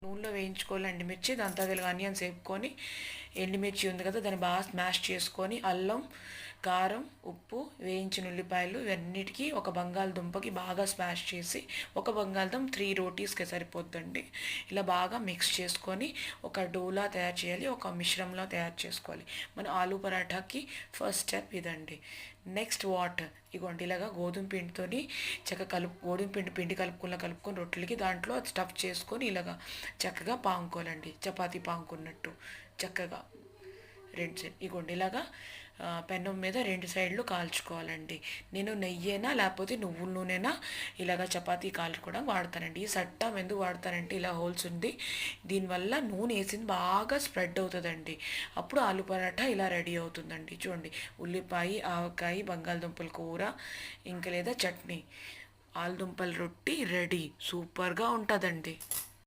నూనెలో వేయించుకోవాలి ఎండుమిర్చి. దాని తర్వాత ఆనియన్స్ వేపుకొని, ఎండుమిర్చి ఉంది కదా దాన్ని బాగా స్మాష్ చేసుకొని, అల్లం, కారం, ఉప్పు, వేయించిన ఉల్లిపాయలు ఇవన్నిటికీ ఒక బంగాళదుంపకి బాగా స్మాష్ చేసి, ఒక బంగాళదుంప 3 రోటీస్కి సరిపోద్దండి. ఇలా బాగా మిక్స్ చేసుకొని ఒక డోలా తయారు చేయాలి, ఒక మిశ్రమంలో తయారు చేసుకోవాలి. మన ఆలూ పరాఠాకి ఫస్ట్ స్టెప్ ఇదండి. నెక్స్ట్ వాటర్ ఇగోండి, ఇలాగా గోధుమ పిండితోని చక్కగా గోధుమ పిండి కలుపుకొని రొట్టెలకి దాంట్లో స్టఫ్ చేసుకొని ఇలాగా చక్కగా పాముకోవాలండి, చపాతీ పాముకున్నట్టు చక్కగా రెండు సైడ్ ఇగోండి ఇలాగా పెనం మీద 2 సైడ్లు కాల్చుకోవాలండి. నేను నెయ్యేనా లేకపోతే నువ్వుల నూనెనా ఇలాగ చపాతీ కాల్చుకోవడం వాడతానండి. ఈ సట్టం ఎందుకు వాడతానంటే ఇలా హోల్స్ ఉంది, దీనివల్ల నూనె వేసింది బాగా స్ప్రెడ్ అవుతుందండి. అప్పుడు ఆలు పరాఠా ఇలా రెడీ అవుతుందండి. చూడండి, ఉల్లిపాయ, ఆవకాయ, బంగాళదుంపల కూర, ఇంకా లేదా చట్నీ, ఆలుదుంపల రొట్టి రెడీ. సూపర్గా ఉంటుందండి.